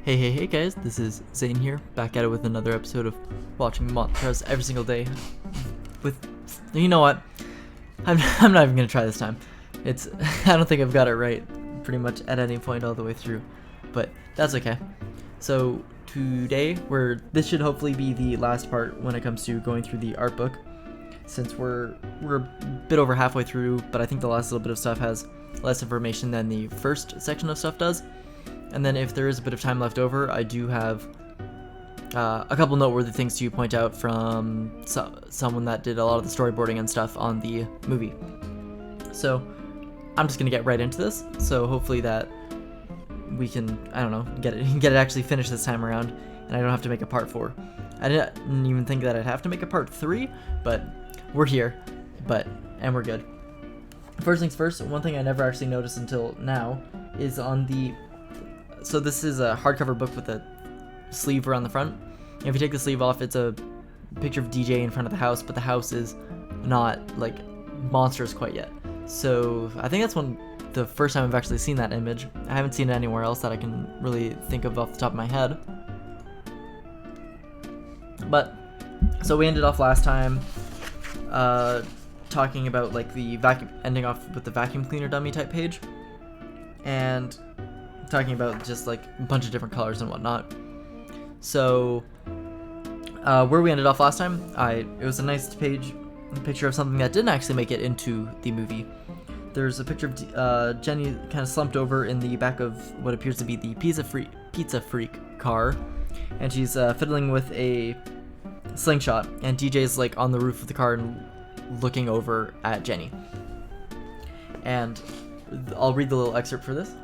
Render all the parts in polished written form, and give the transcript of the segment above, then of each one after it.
Hey guys, this is Zane here, back at it with another episode of watching mantras every single day. You know what? I'm not even gonna try this time. I don't think I've got it right pretty much at any point all the way through, but that's okay. So today, this should hopefully be the last part when it comes to going through the art book, since we're a bit over halfway through, but I think the last little bit of stuff has less information than the first section of stuff does. And then if there is a bit of time left over, I do have a couple noteworthy things to point out from someone that did a lot of the storyboarding and stuff on the movie. So I'm just gonna get right into this. So hopefully that we can, I don't know, get it actually finished this time around, and I don't have to make a part 4. I didn't even think that I'd have to make a part 3, but we're here, and we're good. First things first, one thing I never actually noticed until now is so this is a hardcover book with a sleeve around the front. And if you take the sleeve off, it's a picture of DJ in front of the house, but the house is not like monstrous quite yet. So I think that's the first time I've actually seen that image. I haven't seen it anywhere else that I can really think of off the top of my head. But so we ended off last time talking about like ending off with the vacuum cleaner dummy type page, and talking about just like a bunch of different colors and whatnot. So where we ended off last time, it was a nice picture of something that didn't actually make it into the movie. There's a picture of Jenny kind of slumped over in the back of what appears to be the Pizza Freak car, and she's fiddling with a slingshot, and DJ's like on the roof of the car and looking over at Jenny. And I'll read the little excerpt for this.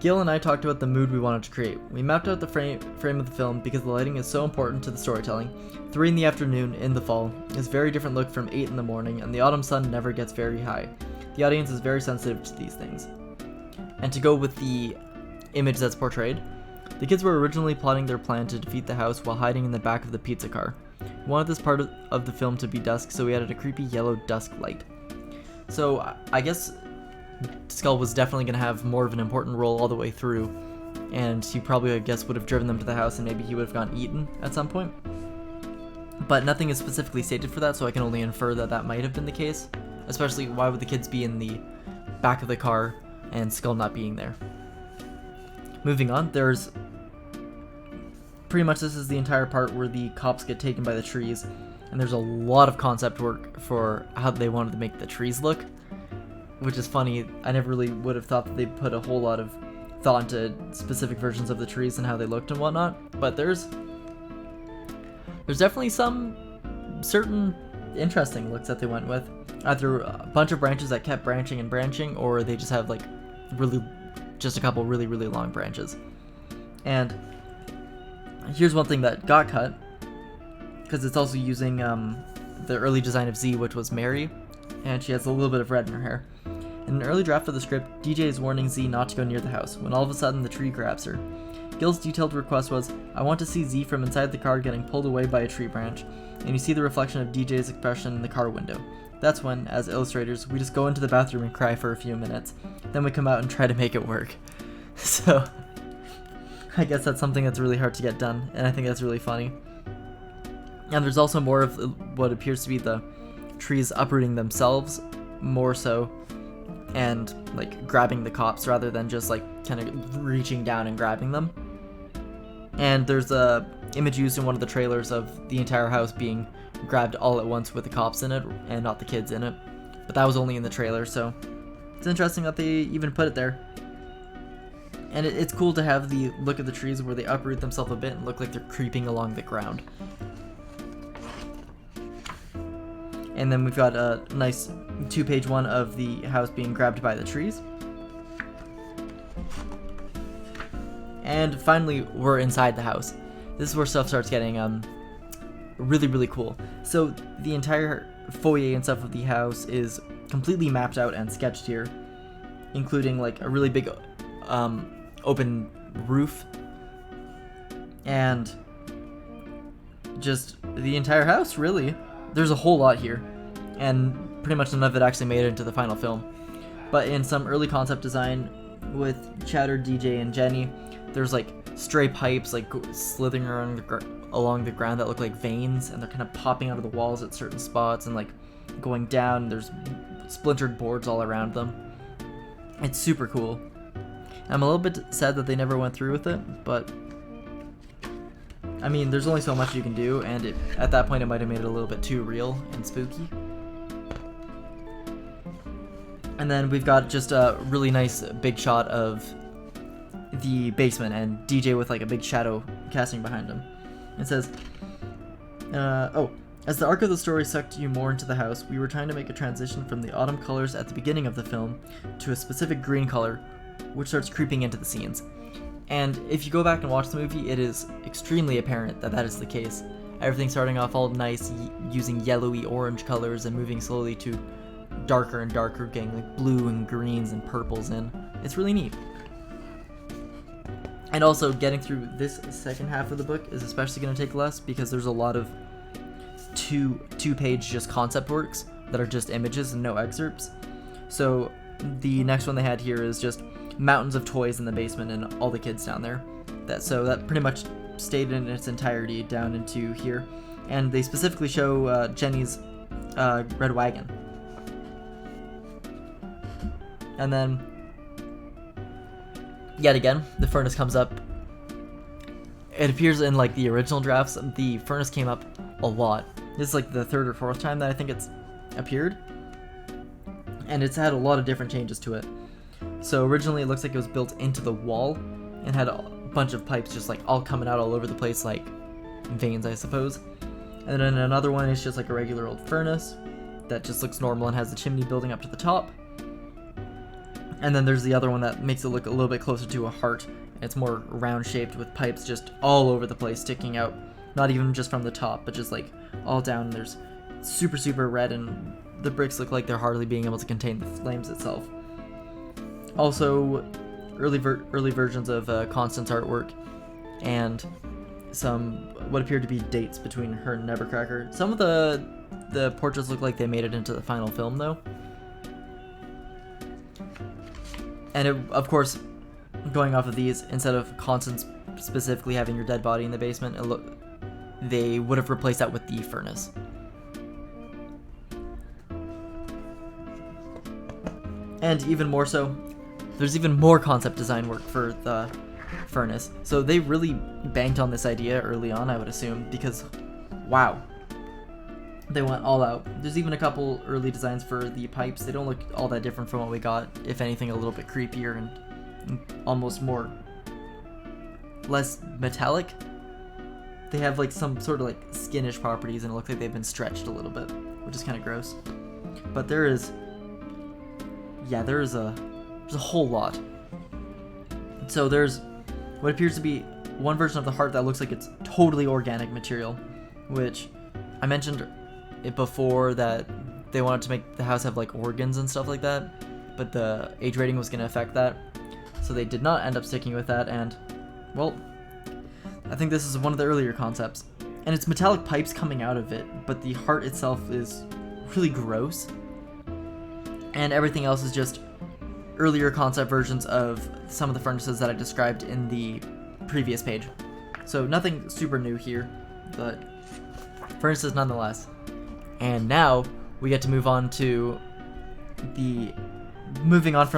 Gil and I talked about the mood we wanted to create. We mapped out the frame of the film because the lighting is so important to the storytelling. 3 in the afternoon in the fall is a very different look from 8 in the morning, and the autumn sun never gets very high. The audience is very sensitive to these things. And to go with the image that's portrayed, the kids were originally plotting their plan to defeat the house while hiding in the back of the pizza car. We wanted this part of the film to be dusk, so we added a creepy yellow dusk light. So I guess Skull was definitely going to have more of an important role all the way through, and he probably, I guess, would have driven them to the house, and maybe he would have gotten eaten at some point. But nothing is specifically stated for that, so I can only infer that that might have been the case. Especially, why would the kids be in the back of the car and Skull not being there? Moving on, there's pretty much, this is the entire part where the cops get taken by the trees, and there's a lot of concept work for how they wanted to make the trees look, which is funny. I never really would have thought that they'd put a whole lot of thought into specific versions of the trees and how they looked and whatnot, but there's definitely some certain interesting looks that they went with. Either a bunch of branches that kept branching and branching, or they just have like just a couple really long branches. And here's one thing that got cut, because it's also using the early design of Z, which was Mary, and she has a little bit of red in her hair. In an early draft of the script, DJ is warning Z not to go near the house, when all of a sudden the tree grabs her. Gil's detailed request was, "I want to see Z from inside the car getting pulled away by a tree branch," and you see the reflection of DJ's expression in the car window. That's when, as illustrators, we just go into the bathroom and cry for a few minutes. Then we come out and try to make it work. So, I guess that's something that's really hard to get done, and I think that's really funny. And there's also more of what appears to be the trees uprooting themselves, more so, and like grabbing the cops rather than just like kind of reaching down and grabbing them. And there's a image used in one of the trailers of the entire house being grabbed all at once with the cops in it and not the kids in it, but that was only in the trailer, so it's interesting that they even put it there. And it's cool to have the look of the trees where they uproot themselves a bit and look like they're creeping along the ground. And then we've got a nice 2-page one of the house being grabbed by the trees. And finally, we're inside the house. This is where stuff starts getting really cool. So the entire foyer and stuff of the house is completely mapped out and sketched here, including like a really big open roof, and just the entire house, really. There's a whole lot here, and pretty much none of it actually made it into the final film. But in some early concept design with Chowder, DJ, and Jenny, there's like stray pipes like slithering around along the ground that look like veins, and they're kind of popping out of the walls at certain spots and like going down. There's splintered boards all around them. It's super cool. I'm a little bit sad that they never went through with it, but I mean, there's only so much you can do, and at that point it might have made it a little bit too real and spooky. And then we've got just a really nice big shot of the basement and DJ with like a big shadow casting behind him. It says, as the arc of the story sucked you more into the house, we were trying to make a transition from the autumn colors at the beginning of the film to a specific green color, which starts creeping into the scenes. And if you go back and watch the movie, it is extremely apparent that that is the case. Everything starting off all nice, using yellowy orange colors and moving slowly to darker and darker, getting like blue and greens and purples in. It's really neat. And also, getting through this second half of the book is especially going to take less, because there's a lot of two-page just concept works that are just images and no excerpts. So the next one they had here is just mountains of toys in the basement and all the kids down there. So that pretty much stayed in its entirety down into here. And they specifically show Jenny's red wagon. And then, yet again, the furnace comes up. It appears in like the original drafts, the furnace came up a lot. This is like the third or fourth time that I think it's appeared. And it's had a lot of different changes to it. So originally it looks like it was built into the wall and had a bunch of pipes just like all coming out all over the place, like veins, I suppose. And then another one is just like a regular old furnace that just looks normal and has the chimney building up to the top. And then there's the other one that makes it look a little bit closer to a heart. It's more round shaped with pipes just all over the place sticking out. Not even just from the top, but just like all down. There's super red, and the bricks look like they're hardly being able to contain the flames itself. Also, early versions of Constance artwork, and some what appeared to be dates between her and Nevercracker. Some of the portraits look like they made it into the final film though. And it, of course, going off of these, instead of Constance specifically having your dead body in the basement, they would have replaced that with the furnace. And even more so, there's even more concept design work for the furnace. So they really banked on this idea early on, I would assume, because wow, they went all out. There's even a couple early designs for the pipes. They don't look all that different from what we got. If anything, a little bit creepier and almost more less metallic. They have like some sort of like skinish properties, and it looks like they've been stretched a little bit, which is kind of gross. But there's a whole lot. So there's what appears to be one version of the heart that looks like it's totally organic material, which I mentioned it before that they wanted to make the house have like organs and stuff like that, but the age rating was going to affect that, so they did not end up sticking with that. And well, I think this is one of the earlier concepts, and it's metallic pipes coming out of it, but the heart itself is really gross, and everything else is just earlier concept versions of some of the furnaces that I described in the previous page. So nothing super new here, but furnaces nonetheless. And now we get to move on from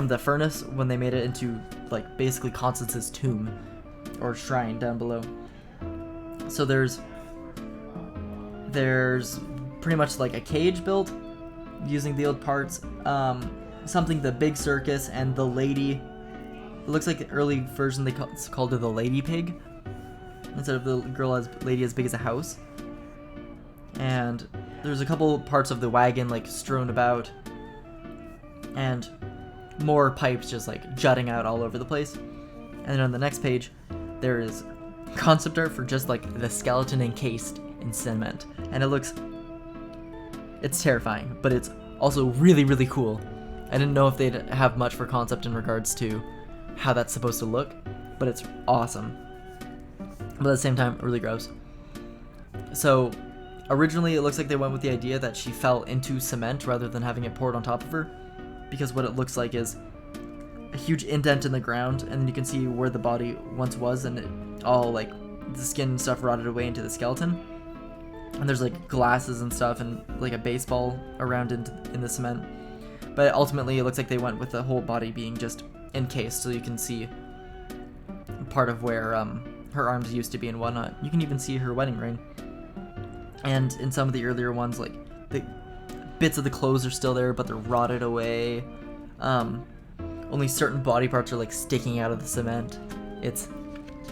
the furnace when they made it into like basically Constance's tomb or shrine down below. So there's pretty much like a cage built using the old parts, something the big circus, and the lady. It looks like the early version they called her the lady pig instead of the lady as big as a house. And there's a couple parts of the wagon like strewn about, and more pipes just like jutting out all over the place. And then on the next page there is concept art for just like the skeleton encased in cement, and it's terrifying, but it's also really cool. I didn't know if they'd have much for concept in regards to how that's supposed to look, but it's awesome, but at the same time really gross. So originally it looks like they went with the idea that she fell into cement rather than having it poured on top of her, because what it looks like is a huge indent in the ground, and then you can see where the body once was, and it all like the skin and stuff rotted away into the skeleton. And there's like glasses and stuff and like a baseball around in the cement. But ultimately it looks like they went with the whole body being just encased, so you can see part of where her arms used to be and whatnot. You can even see her wedding ring. And in some of the earlier ones, like the bits of the clothes are still there, but they're rotted away. Only certain body parts are like sticking out of the cement. It's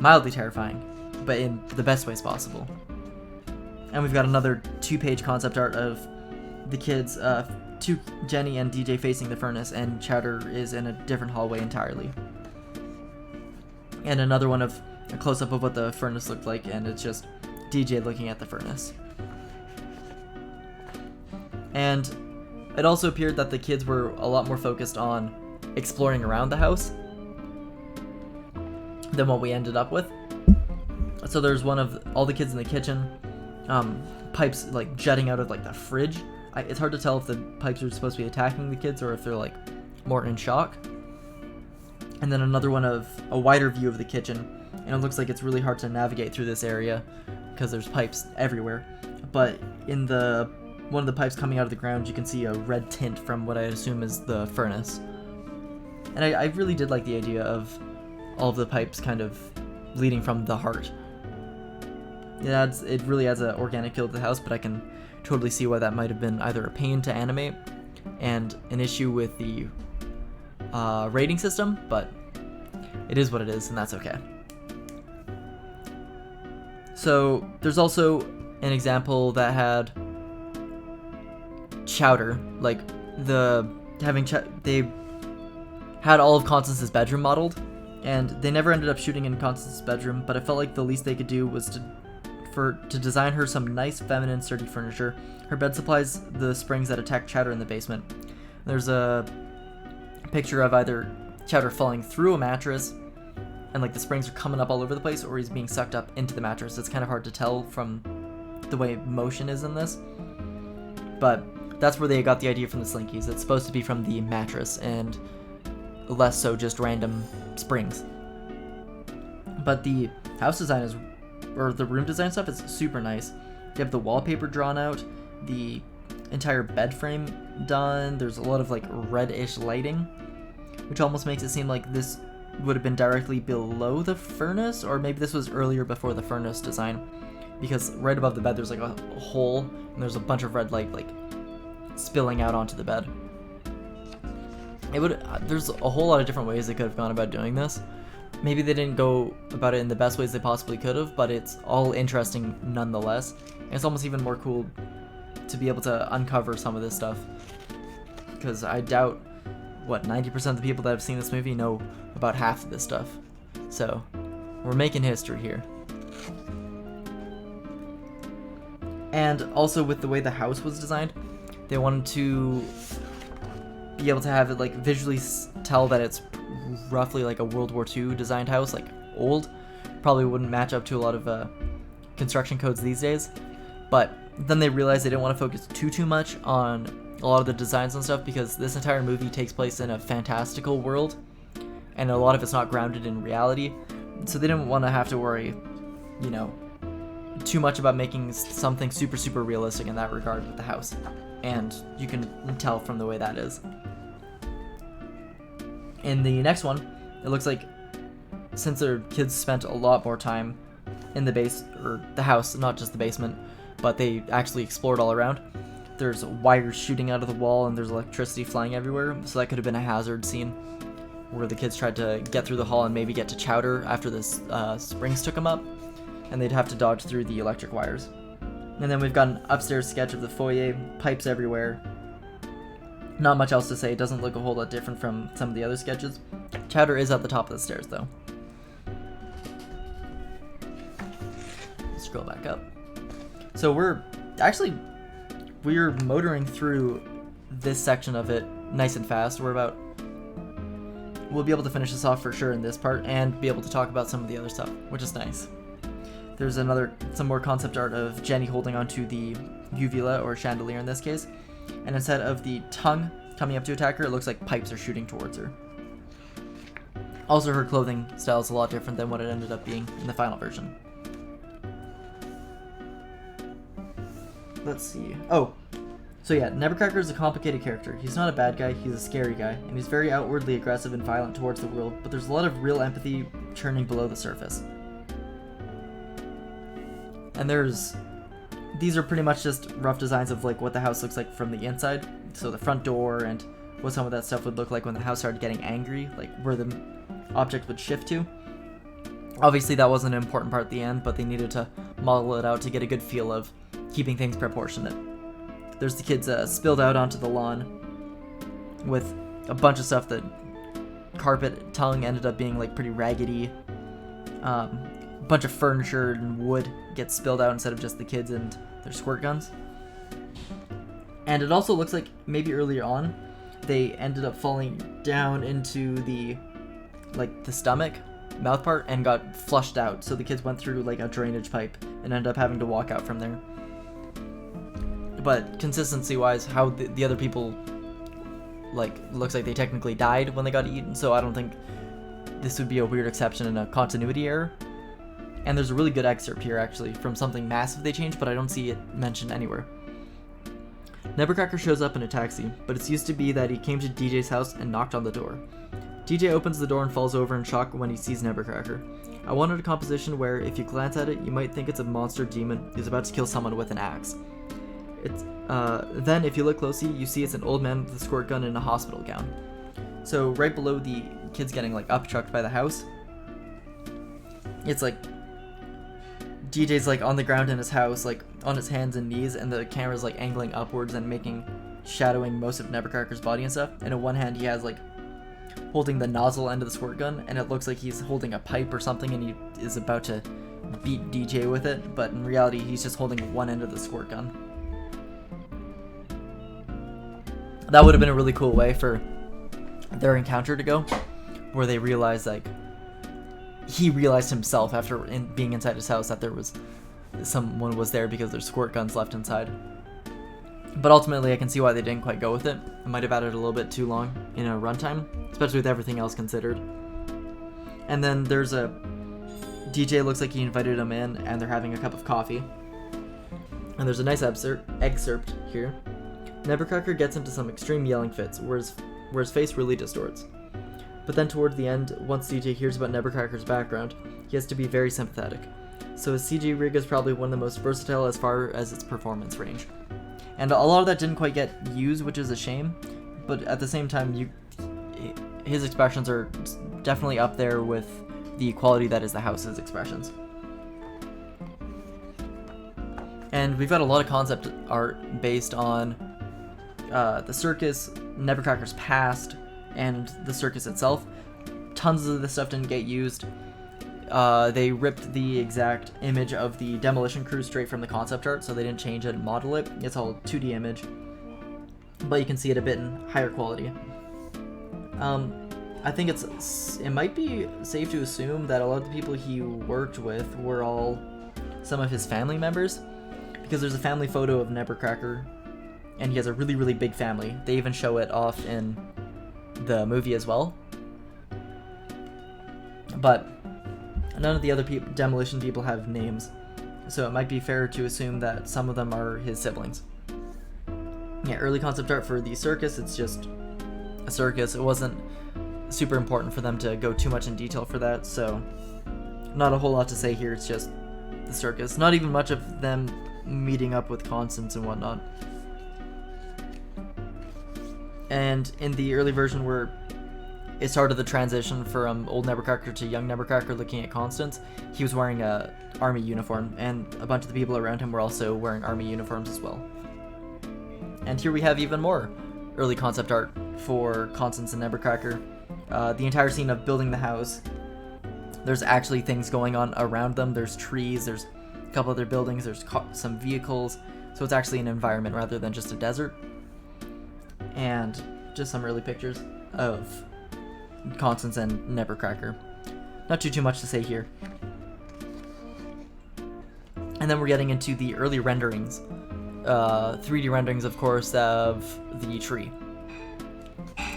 mildly terrifying, but in the best ways possible. And we've got another 2-page concept art of the kids, Jenny and DJ facing the furnace, and Chowder is in a different hallway entirely. And another one of a close-up of what the furnace looked like, and it's just DJ looking at the furnace. And it also appeared that the kids were a lot more focused on exploring around the house than what we ended up with. So there's one of all the kids in the kitchen, pipes like jetting out of like the fridge. It's hard to tell if the pipes are supposed to be attacking the kids or if they're like more in shock. And then another one of a wider view of the kitchen, and it looks like it's really hard to navigate through this area because there's pipes everywhere. But in the one of the pipes coming out of the ground, you can see a red tint from what I assume is the furnace. And I really did like the idea of all of the pipes kind of leading from the heart. It really adds an organic feel to the house, but I can totally see why that might have been either a pain to animate and an issue with the rating system, but it is what it is, and that's okay. So there's also an example that had Chowder, like they had all of Constance's bedroom modeled, and they never ended up shooting in Constance's bedroom, but I felt like the least they could do was to design her some nice, feminine, sturdy furniture. Her bed supplies the springs that attack Chowder in the basement. There's a picture of either Chowder falling through a mattress, and like the springs are coming up all over the place, or he's being sucked up into the mattress. It's kind of hard to tell from the way motion is in this, but that's where they got the idea from the slinkies. It's supposed to be from the mattress, and less so just random springs. But the house design or the room design stuff is super nice. You have the wallpaper drawn out, the entire bed frame done. There's a lot of like reddish lighting, which almost makes it seem like this would have been directly below the furnace, or maybe this was earlier before the furnace design, because right above the bed there's like a hole, and there's a bunch of red light like spilling out onto the bed. There's a whole lot of different ways they could have gone about doing this. Maybe they didn't go about it in the best ways they possibly could have, but it's all interesting nonetheless. And it's almost even more cool to be able to uncover some of this stuff, because I doubt 90% of the people that have seen this movie know about half of this stuff. So we're making history here. And also with the way the house was designed, they wanted to be able to have it like visually tell that it's roughly like a World War II designed house, like old. Probably wouldn't match up to a lot of construction codes these days, but then they realized they didn't want to focus too much on a lot of the designs and stuff, because this entire movie takes place in a fantastical world, and a lot of it's not grounded in reality, so they didn't want to have to worry, too much about making something super realistic in that regard with the house, and you can tell from the way that is. In the next one, it looks like since their kids spent a lot more time in the house, not just the basement, but they actually explored all around, there's wires shooting out of the wall and there's electricity flying everywhere, so that could have been a hazard scene where the kids tried to get through the hall and maybe get to Chowder after the springs took them up, and they'd have to dodge through the electric wires. And then we've got an upstairs sketch of the foyer, pipes everywhere. Not much else to say. It doesn't look a whole lot different from some of the other sketches. Chowder is at the top of the stairs, though. Scroll back up. So we're motoring through this section of it nice and fast. We'll be able to finish this off for sure in this part, and be able to talk about some of the other stuff, which is nice. There's some more concept art of Jenny holding onto the uvula, or chandelier in this case, and instead of the tongue coming up to attack her, it looks like pipes are shooting towards her. Also, her clothing style is a lot different than what it ended up being in the final version. Let's see. Oh, so yeah, Nevercracker is a complicated character. He's not a bad guy, he's a scary guy, and he's very outwardly aggressive and violent towards the world, but there's a lot of real empathy churning below the surface. And these are pretty much just rough designs of like what the house looks like from the inside. So the front door and what some of that stuff would look like when the house started getting angry, like where the object would shift to. Obviously that wasn't an important part at the end, but they needed to model it out to get a good feel of keeping things proportionate. There's the kids spilled out onto the lawn with a bunch of stuff that carpet tongue ended up being like pretty raggedy. A bunch of furniture and wood gets spilled out instead of just the kids and their squirt guns. And it also looks like maybe earlier on they ended up falling down into the stomach, mouth part, and got flushed out. So the kids went through like a drainage pipe and ended up having to walk out from there. But consistency wise, how the other people, like, looks like they technically died when they got eaten, so I don't think this would be a weird exception in a continuity error. And there's a really good excerpt here actually from something massive they changed, but I don't see it mentioned anywhere. Nevercracker shows up in a taxi, but it's used to be that he came to DJ's house and knocked on the door. DJ opens the door and falls over in shock when he sees Nevercracker. I wanted a composition where, if you glance at it, you might think it's a monster demon who's about to kill someone with an axe. Then, if you look closely, you see it's an old man with a squirt gun in a hospital gown. So, right below the kids getting, like, up-chucked by the house, it's, like, DJ's, like, on the ground in his house, like, on his hands and knees, and the camera's, like, angling upwards and shadowing most of Nevercracker's body and stuff. And in one hand, he has, like, holding the nozzle end of the squirt gun, and it looks like he's holding a pipe or something, and he is about to beat DJ with it, but in reality, he's just holding one end of the squirt gun. That would have been a really cool way for their encounter to go, where they realized, like, he realized himself after being inside his house that someone was there because there's squirt guns left inside. But ultimately, I can see why they didn't quite go with it. It might have added a little bit too long in a runtime, especially with everything else considered. And then there's DJ looks like he invited him in, and they're having a cup of coffee. And there's a nice excerpt here. Nevercracker gets into some extreme yelling fits, where his face really distorts. But then toward the end, once CJ hears about Nevercracker's background, he has to be very sympathetic. So his CG rig is probably one of the most versatile as far as its performance range. And a lot of that didn't quite get used, which is a shame, but at the same time, his expressions are definitely up there with the quality that is the house's expressions. And we've got a lot of concept art based on the circus, Nevercracker's past, and the circus itself. Tons of this stuff didn't get used. They ripped the exact image of the demolition crew straight from the concept art, so they didn't change it and model it. It's all 2D image, but you can see it a bit in higher quality. I think it might be safe to assume that a lot of the people he worked with were all some of his family members, because there's a family photo of Nevercracker, and he has a really, really big family. They even show it off in the movie as well. But none of the other demolition people have names, so it might be fair to assume that some of them are his siblings. Yeah, early concept art for the circus, it's just a circus. It wasn't super important for them to go too much in detail for that, so not a whole lot to say here. It's just the circus. Not even much of them meeting up with Constance and whatnot. And in the early version where it started the transition from old Nevercracker to young Nevercracker looking at Constance, he was wearing a army uniform, and a bunch of the people around him were also wearing army uniforms as well. And here we have even more early concept art for Constance and Nevercracker. The entire scene of building the house, there's actually things going on around them. There's trees, there's a couple other buildings, there's some vehicles, so it's actually an environment rather than just a desert. And just some early pictures of Constance and Nevercracker. Not too much to say here. And then we're getting into the early renderings. 3D renderings, of course, of the tree.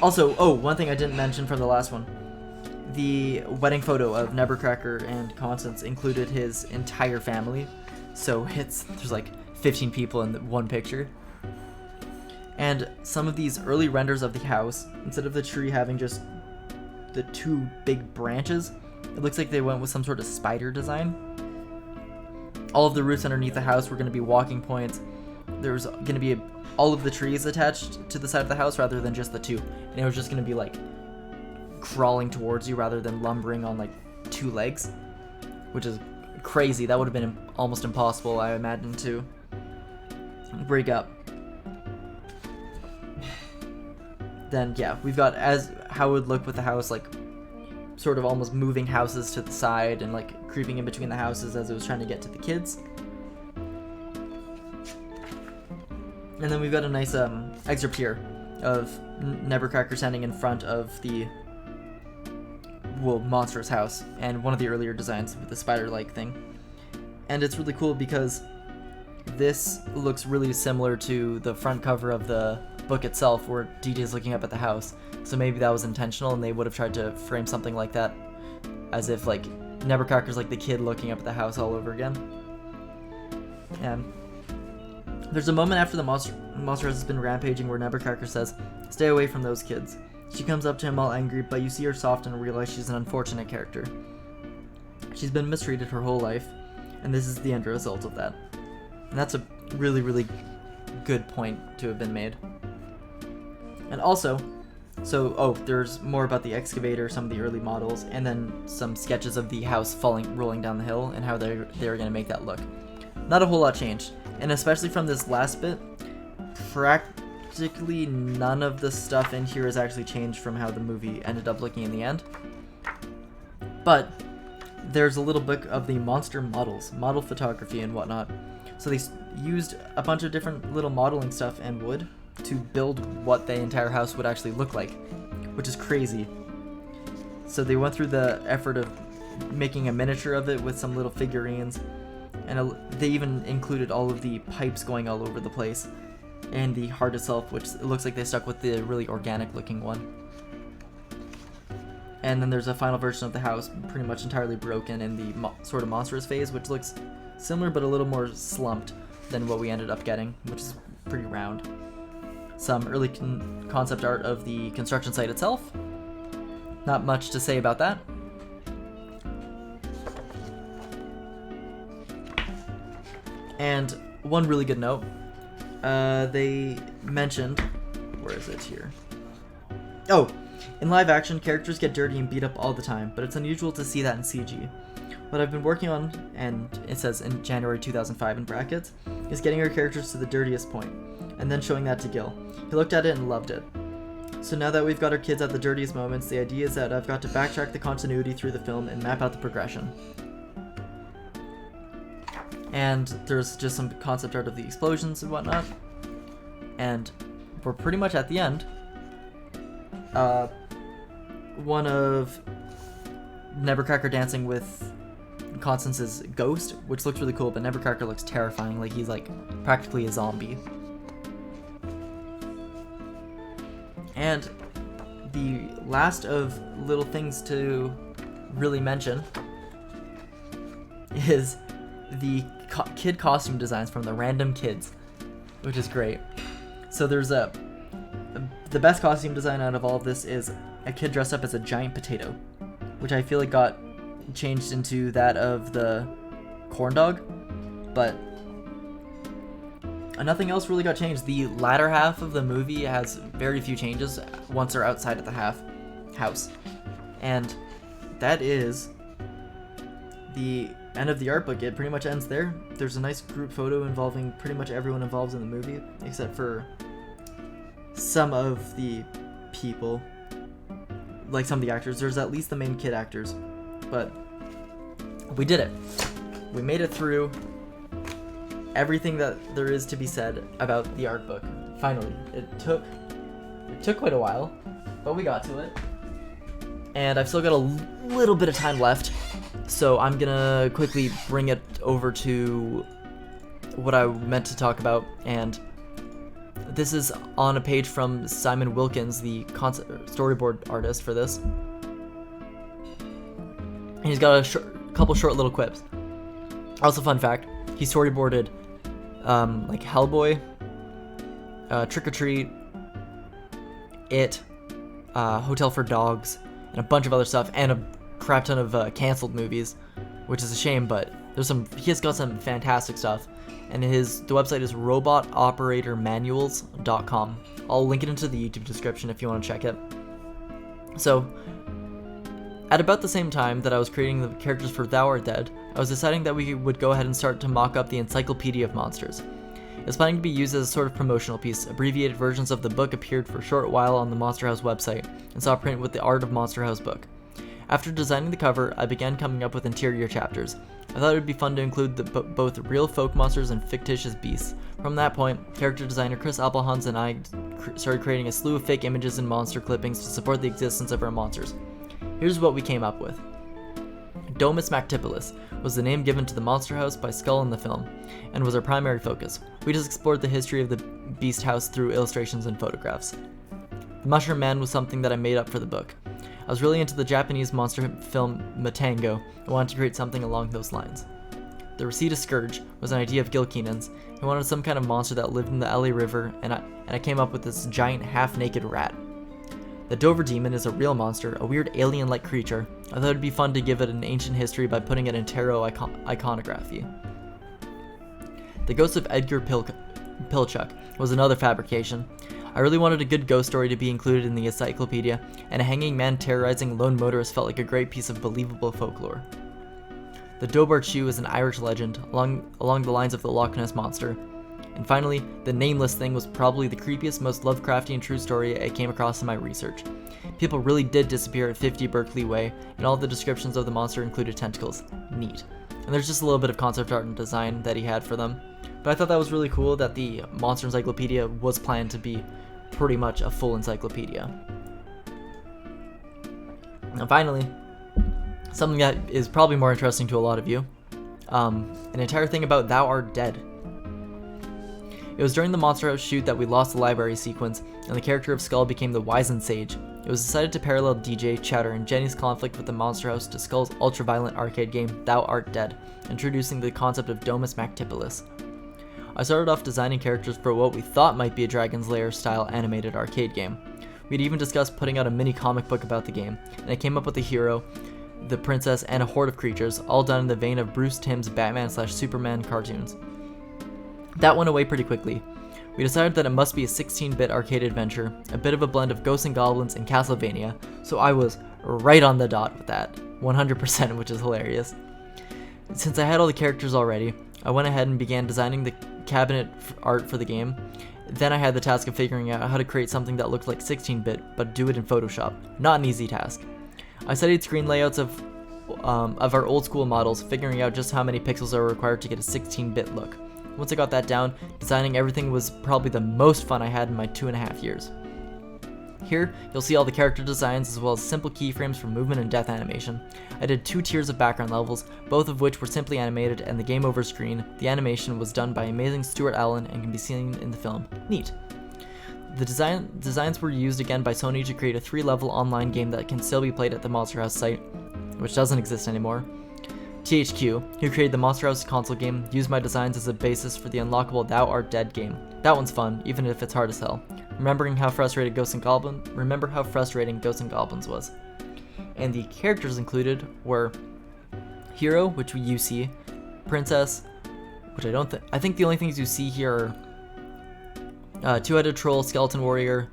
Also, one thing I didn't mention from the last one. the wedding photo of Nevercracker and Constance included his entire family, so there's like 15 people in one picture. And some of these early renders of the house, instead of the tree having just the two big branches, it looks like they went with some sort of spider design. All of the roots underneath the house were going to be walking points. There's going to be all of the trees attached to the side of the house rather than just the two, and it was just going to be like crawling towards you rather than lumbering on like two legs, which is crazy. That would have been almost impossible, I imagine, to break up. Then yeah, we've got as how it would look with the house, like sort of almost moving houses to the side and like creeping in between the houses as it was trying to get to the kids. And then we've got a nice excerpt here of Nevercracker standing in front of the monstrous house and one of the earlier designs with the spider-like thing. And it's really cool because this looks really similar to the front cover of the book itself, where DJ's looking up at the house. So maybe that was intentional and they would have tried to frame something like that, as if like Nevercracker's like the kid looking up at the house all over again. And there's a moment after the monster has been rampaging where Nevercracker says, "Stay away from those kids." She comes up to him all angry, but you see her soften and realize she's an unfortunate character. She's been mistreated her whole life, and this is the end result of that. And that's a really, really good point to have been made. And also, there's more about the excavator, some of the early models, and then some sketches of the house rolling down the hill and how they were going to make that look. Not a whole lot changed, and especially from this last bit, practically none of the stuff in here has actually changed from how the movie ended up looking in the end. But there's a little book of the monster models, model photography and whatnot. So they used a bunch of different little modeling stuff and wood to build what the entire house would actually look like, which is crazy. So they went through the effort of making a miniature of it with some little figurines, and they even included all of the pipes going all over the place, and the heart itself, which it looks like they stuck with the really organic looking one. And then there's a final version of the house pretty much entirely broken in the sort of monstrous phase, which looks similar but a little more slumped than what we ended up getting, which is pretty round. Some early concept art of the construction site itself. Not much to say about that. And one really good note, they mentioned, where is it here? Oh, in live action, characters get dirty and beat up all the time, but it's unusual to see that in CG. What I've been working on, and it says in January 2005 in brackets, is getting our characters to the dirtiest point, and then showing that to Gil. He looked at it and loved it. So now that we've got our kids at the dirtiest moments, the idea is that I've got to backtrack the continuity through the film and map out the progression. And there's just some concept art of the explosions and whatnot. And we're pretty much at the end. One of Nevercracker dancing with Constance's ghost, which looks really cool, but Nevercracker looks terrifying, like he's like practically a zombie. And the last of little things to really mention is the kid costume designs from the random kids, which is great. So there's the best costume design out of all of this is a kid dressed up as a giant potato, which I feel like got changed into that of the corn dog, but nothing else really got changed. The latter half of the movie has very few changes once they're outside of the house. And that is the end of the art book. It pretty much ends there. There's a nice group photo involving pretty much everyone involved in the movie, except for some of the people, like some of the actors. There's at least the main kid actors, but we did it. We made it through everything that there is to be said about the art book. Finally, it took quite a while, but we got to it. And I've still got a little bit of time left, so I'm gonna quickly bring it over to what I meant to talk about. And this is on a page from Simeon Wilkins, the storyboard artist for this. And he's got a couple short little quips. Also, fun fact, he storyboarded like Hellboy, Trick or Treat, It, Hotel for Dogs, and a bunch of other stuff, and a crap ton of canceled movies, which is a shame, but he has got some fantastic stuff. And the website is robotoperatormanuals.com. I'll link it into the YouTube description if you want to check it. So, at about the same time that I was creating the characters for Thou Art Dead, I was deciding that we would go ahead and start to mock up the Encyclopedia of Monsters. It was planning to be used as a sort of promotional piece. Abbreviated versions of the book appeared for a short while on the Monster House website, and saw a print with the Art of Monster House book. After designing the cover, I began coming up with interior chapters. I thought it would be fun to include both real folk monsters and fictitious beasts. From that point, character designer Chris Appelhans and I started creating a slew of fake images and monster clippings to support the existence of our monsters. Here's what we came up with. Domus Mactipulus was the name given to the monster house by Skull in the film, and was our primary focus. We just explored the history of the beast house through illustrations and photographs. The Mushroom Man was something that I made up for the book. I was really into the Japanese monster film Matango and wanted to create something along those lines. The Reseda Scourge was an idea of Gil Keenan's. He wanted some kind of monster that lived in the LA River, and I came up with this giant half-naked rat. The Dover Demon is a real monster, a weird alien-like creature. I thought it'd be fun to give it an ancient history by putting it in tarot iconography. The Ghost of Edgar Pilchuck was another fabrication. I really wanted a good ghost story to be included in the encyclopedia, and a hanging man terrorizing lone motorists felt like a great piece of believable folklore. The Dobart Shoe is an Irish legend, along the lines of the Loch Ness Monster. And finally, the Nameless Thing was probably the creepiest, most Lovecraftian true story I came across in my research. People really did disappear at 50 Berkeley Way, and all the descriptions of the monster included tentacles. Neat. And there's just a little bit of concept art and design that he had for them. But I thought that was really cool that the Monster Encyclopedia was planned to be pretty much a full encyclopedia. And finally, something that is probably more interesting to a lot of you, an entire thing about Thou Art Dead. It was during the Monster House shoot that we lost the library sequence, and the character of Skull became the Wizened Sage. It was decided to parallel DJ, Chowder, and Jenny's conflict with the Monster House to Skull's ultra-violent arcade game, Thou Art Dead, introducing the concept of Domus Mactipulus. I started off designing characters for what we thought might be a Dragon's Lair style animated arcade game. We'd even discussed putting out a mini comic book about the game, and I came up with a hero, the princess, and a horde of creatures, all done in the vein of Bruce Timm's Batman/Superman cartoons. That went away pretty quickly. We decided that it must be a 16-bit arcade adventure, a bit of a blend of Ghosts and Goblins and Castlevania, so I was right on the dot with that, 100%, which is hilarious. Since I had all the characters already, I went ahead and began designing the cabinet art for the game. Then I had the task of figuring out how to create something that looked like 16-bit, but do it in Photoshop. Not an easy task. I studied screen layouts of our old school models, figuring out just how many pixels are required to get a 16-bit look. Once I got that down, designing everything was probably the most fun I had in my 2.5 years. Here, you'll see all the character designs as well as simple keyframes for movement and death animation. I did 2 tiers of background levels, both of which were simply animated, and the game over screen. The animation was done by amazing Stuart Allen and can be seen in the film. Neat. The designs were used again by Sony to create a 3-level online game that can still be played at the Monster House site, which doesn't exist anymore. THQ, who created the Monster House console game, used my designs as a basis for the unlockable Thou Art Dead game. That one's fun, even if it's hard as hell. Remember how frustrating Ghosts and Goblins was. And the characters included were Hero, which you see, Princess, which I think the only things you see here are Two-Headed Troll, Skeleton Warrior,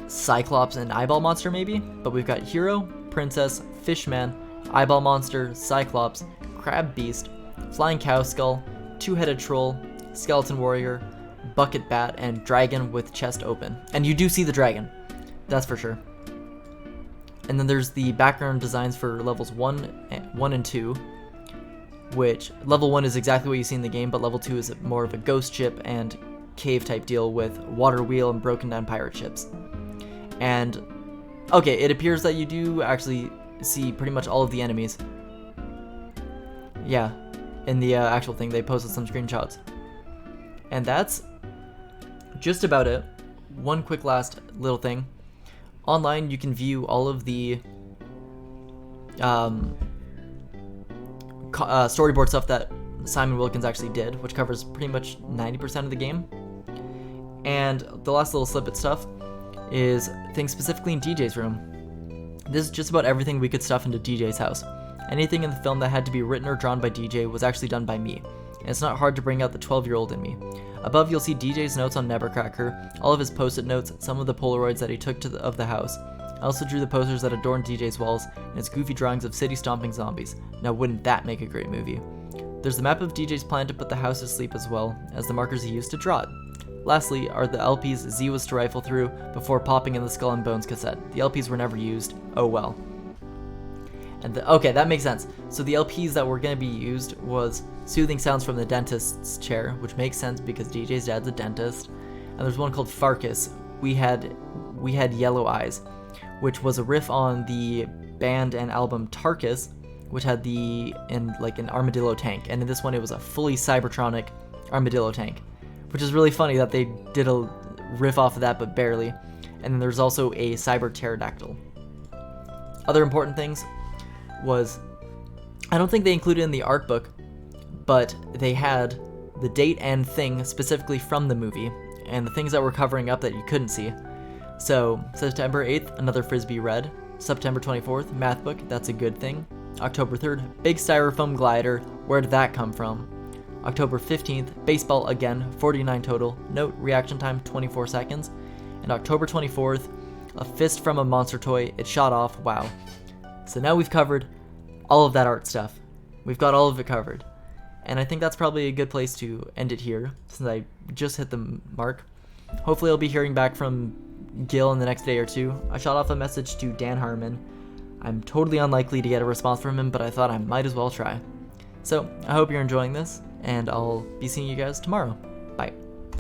Cyclops, and Eyeball Monster maybe? But we've got Hero, Princess, Fishman, Eyeball Monster, Cyclops, Crab Beast, Flying Cow Skull, Two-Headed Troll, Skeleton Warrior, Bucket Bat, and Dragon with chest open. And you do see the dragon, that's for sure. And then there's the background designs for levels 1 and 2, which level 1 is exactly what you see in the game, but level 2 is more of a ghost ship and cave type deal with water wheel and broken down pirate ships. And okay, it appears that you do actually see pretty much all of the enemies. Yeah, in the actual thing, they posted some screenshots. And that's just about it. One quick last little thing. Online, you can view all of the storyboard stuff that Simeon Wilkins actually did, which covers pretty much 90% of the game. And the last little snippet stuff is things specifically in DJ's room. This is just about everything we could stuff into DJ's house. Anything in the film that had to be written or drawn by DJ was actually done by me, and it's not hard to bring out the 12-year-old in me. Above you'll see DJ's notes on Nevercracker, all of his post-it notes, some of the Polaroids that he took of the house. I also drew the posters that adorned DJ's walls, and his goofy drawings of city-stomping zombies. Now wouldn't that make a great movie? There's the map of DJ's plan to put the house to sleep as well as the markers he used to draw it. Lastly are the LPs Z was to rifle through before popping in the Skull and Bones cassette. The LPs were never used. Oh well. And okay, that makes sense. So the LPs that were going to be used was Soothing Sounds from the Dentist's Chair, which makes sense because DJ's dad's a dentist. And there's one called Farkas. We had Yellow Eyes, which was a riff on the band and album Tarkus, which had an armadillo tank. And in this one, it was a fully Cybertronic armadillo tank, which is really funny that they did a riff off of that, but barely. And then there's also a cyber pterodactyl. Other important things was, I don't think they included in the art book, but they had the date and thing specifically from the movie, and the things that were covering up that you couldn't see. So, September 8th, another Frisbee Red. September 24th, math book, that's a good thing. October 3rd, big styrofoam glider, where did that come from? October 15th, baseball again, 49 total. Note, reaction time 24 seconds. And October 24th, a fist from a monster toy, it shot off, wow. So now we've covered all of that art stuff. We've got all of it covered. And I think that's probably a good place to end it here, since I just hit the mark. Hopefully I'll be hearing back from Gil in the next day or two. I shot off a message to Dan Harmon. I'm totally unlikely to get a response from him, but I thought I might as well try. So, I hope you're enjoying this, and I'll be seeing you guys tomorrow. Bye.